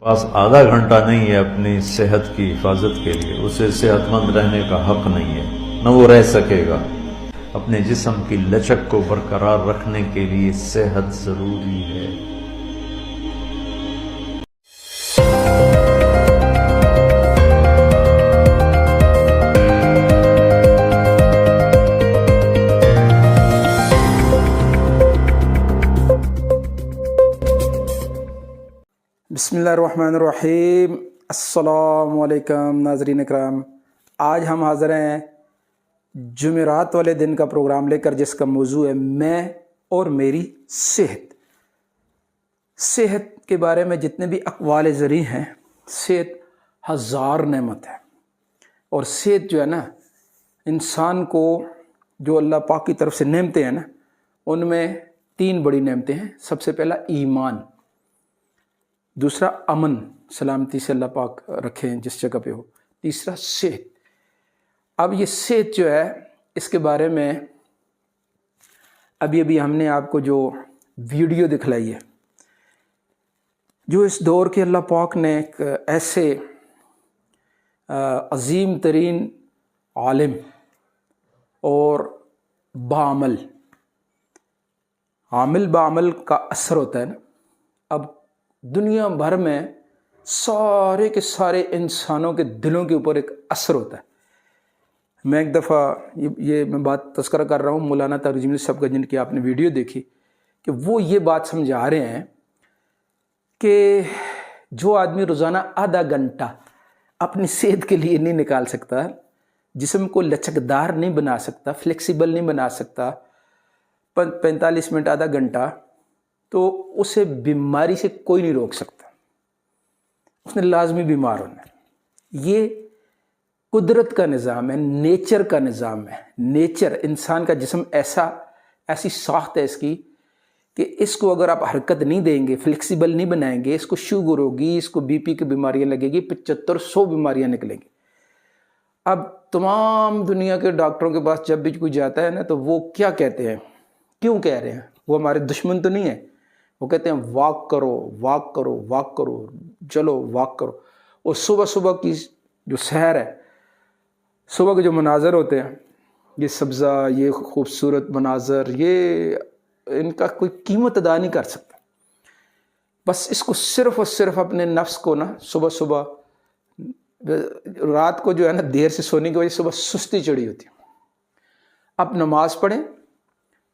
پاس آدھا گھنٹہ نہیں ہے اپنی صحت کی حفاظت کے لیے، اسے صحت مند رہنے کا حق نہیں ہے، نہ وہ رہ سکے گا۔ اپنے جسم کی لچک کو برقرار رکھنے کے لیے صحت ضروری ہے۔ بسم اللہ الرحمن الرحیم۔ السلام علیکم ناظرین اکرام، آج ہم حاضر ہیں جمعرات والے دن کا پروگرام لے کر، جس کا موضوع ہے میں اور میری صحت۔ صحت کے بارے میں جتنے بھی اقوال زرعی ہیں، صحت ہزار نعمت ہے، اور صحت جو ہے نا، انسان کو جو اللہ پاک کی طرف سے نعمتیں ہیں نا، ان میں تین بڑی نعمتیں ہیں۔ سب سے پہلا ایمان، دوسرا امن، سلامتی سے اللہ پاک رکھیں جس جگہ پہ ہو، تیسرا صحت۔ اب یہ صحت جو ہے، اس کے بارے میں ابھی ہم نے آپ کو جو ویڈیو دکھلائی ہے، جو اس دور کے اللہ پاک نے ایک ایسے عظیم ترین عالم اور بعمل، عامل بعمل کا اثر ہوتا ہے نا۔ اب دنیا بھر میں سارے کے سارے انسانوں کے دلوں کے اوپر ایک اثر ہوتا ہے۔ میں ایک دفعہ یہ میں بات تذکرہ کر رہا ہوں مولانا ترجمانی صاحب کا، جن کی آپ نے ویڈیو دیکھی، کہ وہ یہ بات سمجھا رہے ہیں کہ جو آدمی روزانہ آدھا گھنٹہ اپنی صحت کے لیے نہیں نکال سکتا، جسم کو لچکدار نہیں بنا سکتا، فلیکسیبل نہیں بنا سکتا، 45 منٹ آدھا گھنٹہ، تو اسے بیماری سے کوئی نہیں روک سکتا، اس نے لازمی بیمار ہونا ہے۔ یہ قدرت کا نظام ہے، نیچر کا نظام ہے۔ نیچر، انسان کا جسم ایسی ساخت ہے اس کی کہ اس کو اگر آپ حرکت نہیں دیں گے، فلیکسیبل نہیں بنائیں گے، اس کو شوگر ہوگی، اس کو بی پی کی بیماریاں لگے گی، 7500 بیماریاں نکلیں گی۔ اب تمام دنیا کے ڈاکٹروں کے پاس جب بھی کوئی جاتا ہے نا، تو وہ کیا کہتے ہیں، کیوں کہہ رہے ہیں؟ وہ ہمارے دشمن تو نہیں ہے، وہ کہتے ہیں واک کرو، واک کرو، واک کرو، چلو واک کرو۔ اور صبح کی جو سحر ہے، صبح کے جو مناظر ہوتے ہیں، یہ سبزہ، یہ خوبصورت مناظر، یہ ان کا کوئی قیمت ادا نہیں کر سکتا۔ بس اس کو صرف اور صرف اپنے نفس کو نا، صبح رات کو جو ہے نا دیر سے سونے کی وجہ سے صبح سستی چڑھی ہوتی ہے۔ اب نماز پڑھیں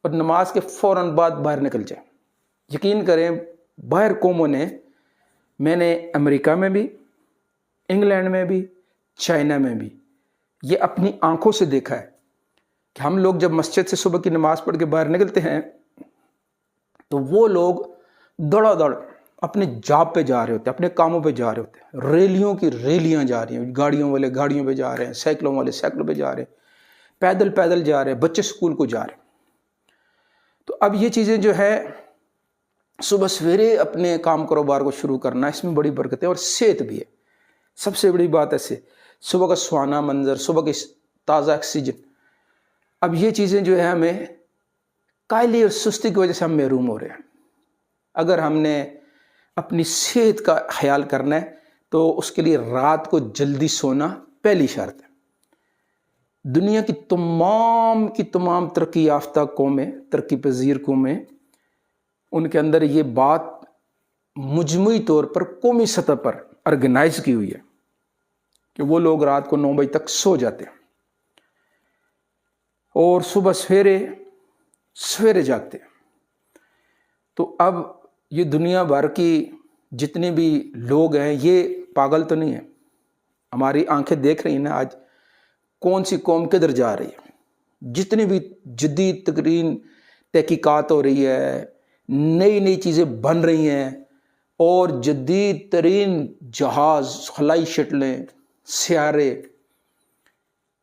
اور نماز کے فوراً بعد باہر نکل جائیں۔ یقین کریں، باہر قوموں نے، میں نے امریکہ میں بھی، انگلینڈ میں بھی، چائنا میں بھی یہ اپنی آنکھوں سے دیکھا ہے کہ ہم لوگ جب مسجد سے صبح کی نماز پڑھ کے باہر نکلتے ہیں، تو وہ لوگ دوڑا دوڑ اپنے جاب پہ جا رہے ہوتے ہیں، اپنے کاموں پہ جا رہے ہوتے ہیں، ریلیوں کی ریلیاں جا رہی ہیں، گاڑیوں والے گاڑیوں پہ جا رہے ہیں، سائیکلوں والے سائیکلوں پہ جا رہے ہیں، پیدل جا رہے ہیں، بچے اسکول کو جا رہے ہیں۔ تو اب یہ چیزیں جو ہے، صبح سویرے اپنے کام کاروبار کو شروع کرنا، اس میں بڑی برکت ہے، اور صحت بھی ہے۔ سب سے بڑی بات ایسے صبح کا سہانا منظر، صبح کی تازہ آکسیجن۔ اب یہ چیزیں جو ہے، ہمیں کائلی اور سستی کی وجہ سے ہم محروم ہو رہے ہیں۔ اگر ہم نے اپنی صحت کا خیال کرنا ہے، تو اس کے لیے رات کو جلدی سونا پہلی شرط ہے۔ دنیا کی تمام ترقی یافتہ قومیں، ترقی پذیر قومیں، ان کے اندر یہ بات مجموعی طور پر قومی سطح پر آرگنائز کی ہوئی ہے کہ وہ لوگ رات کو 9 بجے تک سو جاتے ہیں اور صبح سویرے جاگتے ہیں۔ تو اب یہ دنیا بھر کی جتنے بھی لوگ ہیں، یہ پاگل تو نہیں ہیں۔ ہماری آنکھیں دیکھ رہی ہیں نا آج کون سی قوم کدھر جا رہی ہے۔ جتنی بھی جدید ترین تحقیقات ہو رہی ہے، نئی چیزیں بن رہی ہیں، اور جدید ترین جہاز، خلائی شٹلیں، سیارے،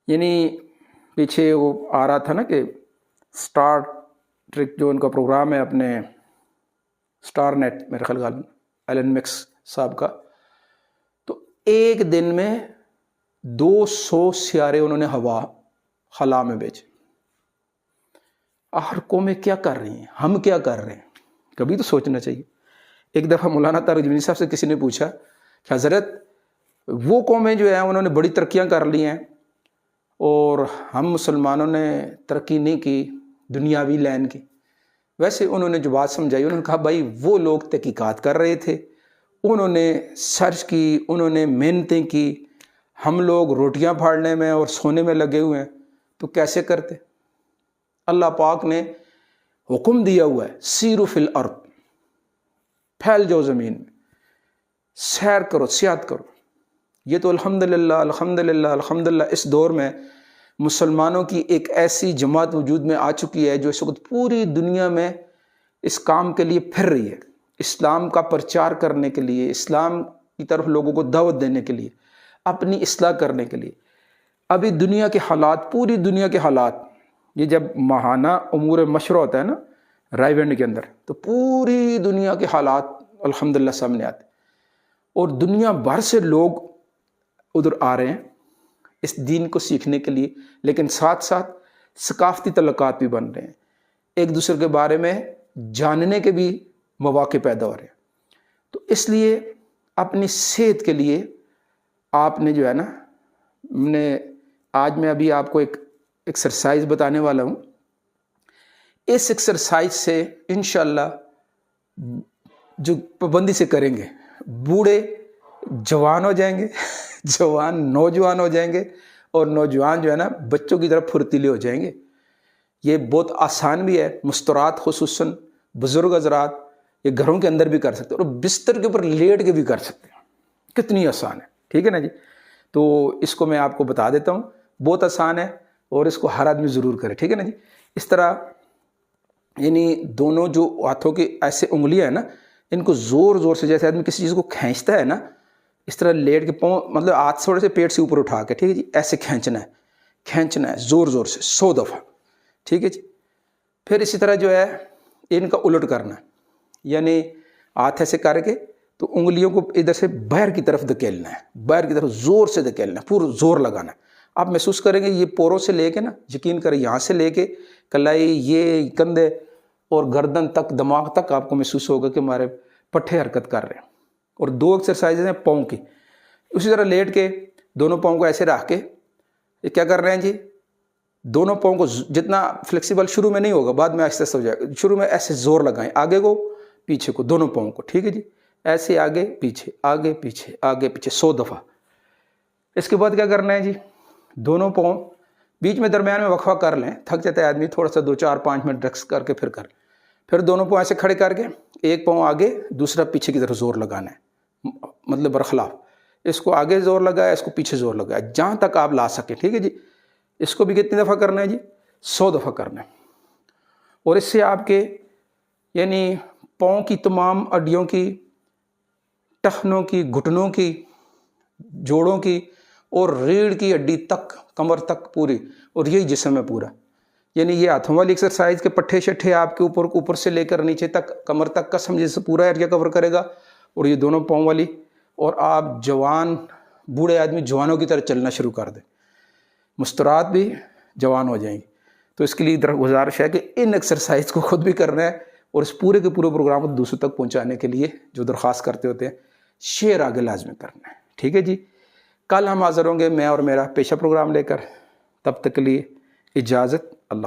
یعنی پیچھے وہ آ رہا تھا نا کہ اسٹار ٹریک جو ان کا پروگرام ہے، اپنے اسٹار نیٹ، میرے خیال ایلن میکس صاحب کا، تو ایک دن میں 200 سیارے انہوں نے خلا میں بھیجے۔ آخر قومیں کیا کر رہی ہیں، ہم کیا کر رہے ہیں؟ کبھی تو سوچنا چاہیے۔ ایک دفعہ مولانا ترجمانی صاحب سے کسی نے پوچھا کہ حضرت وہ قومیں جو ہیں انہوں نے بڑی ترقیاں کر لی ہیں اور ہم مسلمانوں نے ترقی نہیں کی دنیاوی لین کی. ویسے انہوں نے جو بات سمجھائی, انہوں نے کہا بھائی وہ لوگ تحقیقات کر رہے تھے, انہوں نے سرچ کی, انہوں نے محنتیں کی, ہم لوگ روٹیاں پھاڑنے میں اور سونے میں لگے ہوئے ہیں تو کیسے کرتے. اللہ پاک نے حکم دیا ہوا ہے سیروا فی الارض, پھیل جاؤ زمین میں, سیر کرو, سیاحت کرو. یہ تو الحمدللہ الحمدللہ الحمدللہ اس دور میں مسلمانوں کی ایک ایسی جماعت وجود میں آ چکی ہے جو اس وقت پوری دنیا میں اس کام کے لیے پھر رہی ہے, اسلام کا پرچار کرنے کے لیے, اسلام کی طرف لوگوں کو دعوت دینے کے لیے, اپنی اصلاح کرنے کے لیے. ابھی دنیا کے حالات, پوری دنیا کے حالات, یہ جب ماہانہ امور مشورہ ہوتا ہے نا رائیونڈ کے اندر, تو پوری دنیا کے حالات الحمدللہ سامنے آتے اور دنیا بھر سے لوگ ادھر آ رہے ہیں اس دین کو سیکھنے کے لیے, لیکن ساتھ ساتھ ثقافتی تعلقات بھی بن رہے ہیں, ایک دوسرے کے بارے میں جاننے کے بھی مواقع پیدا ہو رہے ہیں. تو اس لیے اپنی صحت کے لیے آپ نے جو ہے نا, آج میں ابھی آپ کو ایک ایکسرسائز بتانے والا ہوں. اس ایکسرسائز سے انشاءاللہ جو پابندی سے کریں گے بوڑھے جوان ہو جائیں گے, جوان نوجوان ہو جائیں گے, اور نوجوان جو ہے نا بچوں کی طرف پھرتیلے ہو جائیں گے. یہ بہت آسان بھی ہے, مستورات خصوصاً بزرگ حضرات یہ گھروں کے اندر بھی کر سکتے ہیں اور بستر کے اوپر لیٹ کے بھی کر سکتے ہیں. کتنی آسان ہے, ٹھیک ہے نا جی. تو اس کو میں آپ کو بتا دیتا ہوں, بہت آسان ہے اور اس کو ہر آدمی ضرور کرے, ٹھیک ہے نا جی. اس طرح یعنی دونوں جو ہاتھوں کی ایسے انگلیاں ہیں نا, ان کو زور زور سے, جیسے آدمی کسی چیز کو کھینچتا ہے نا, اس طرح لیٹ کے پاؤں مطلب ہاتھ تھوڑے سے پیٹ سے اوپر اٹھا کے, ٹھیک ہے جی, ایسے کھینچنا ہے زور زور سے 100 دفعہ, ٹھیک ہے جی. پھر اسی طرح جو ہے ان کا الٹ کرنا ہے, یعنی ہاتھ ایسے کر کے تو انگلیوں کو ادھر سے باہر کی طرف دھکیلنا ہے, باہر کی طرف زور سے دھکیلنا ہے, پورا زور لگانا ہے. آپ محسوس کریں گے یہ پوروں سے لے کے نا, یقین کریں یہاں سے لے کے کلائی, یہ کندھے اور گردن تک, دماغ تک آپ کو محسوس ہوگا کہ ہمارے پٹھے حرکت کر رہے ہیں. اور 2 ایکسرسائزز ہیں پاؤں کی. اسی طرح لیٹ کے دونوں پاؤں کو ایسے رکھ کے یہ کیا کر رہے ہیں جی, دونوں پاؤں کو جتنا فلیکسیبل شروع میں نہیں ہوگا, بعد میں آہستہ آہستہ ہو جائے گا. شروع میں ایسے زور لگائیں, آگے کو پیچھے کو, دونوں پاؤں کو, ٹھیک ہے جی, ایسے آگے پیچھے آگے پیچھے آگے پیچھے 100 دفعہ. اس کے بعد کیا کرنا ہے جی, دونوں پاؤں بیچ میں درمیان میں وقفہ کر لیں, تھک جاتا ہے آدمی, تھوڑا سا 2-4-5 منٹ رقص کر کے پھر دونوں پاؤں ایسے کھڑے کر کے ایک پاؤں آگے دوسرا پیچھے کی طرف زور لگانا ہے, مطلب برخلاف. اس کو آگے زور لگایا, اس کو پیچھے زور لگایا, جہاں تک آپ لا سکیں, ٹھیک ہے جی. اس کو بھی کتنی دفعہ کرنا ہے جی, 100 دفعہ کرنا ہے. اور اس سے آپ کے یعنی پاؤں کی تمام ہڈیوں کی, ٹخنوں کی, گھٹنوں کی, جوڑوں کی اور ریڑھ کی ہڈی تک, کمر تک پوری, اور یہی جسم ہے پورا. یعنی یہ ہاتھوں والی ایکسرسائز کے پٹھے شٹھے آپ کے اوپر سے لے کر نیچے تک, کمر تک کا سمجھے سے پورا ایریا کور کرے گا. اور یہ دونوں پاؤں والی, اور آپ جوان بوڑھے آدمی جوانوں کی طرح چلنا شروع کر دیں, مستورات بھی جوان ہو جائیں گی. تو اس کے لیے گزارش ہے کہ ان ایکسرسائز کو خود بھی کرنا ہے, اور اس پورے کے پورے پروگرام کو دوسروں تک پہنچانے کے لیے جو درخواست کرتے ہوتے ہیں شیئر آگے لازمی کرنا ہے, ٹھیک ہے جی. کل ہم حاضر ہوں گے میں اور میرا پیشہ پروگرام لے کر, تب تک کے لیے اجازت, اللہ حافظ.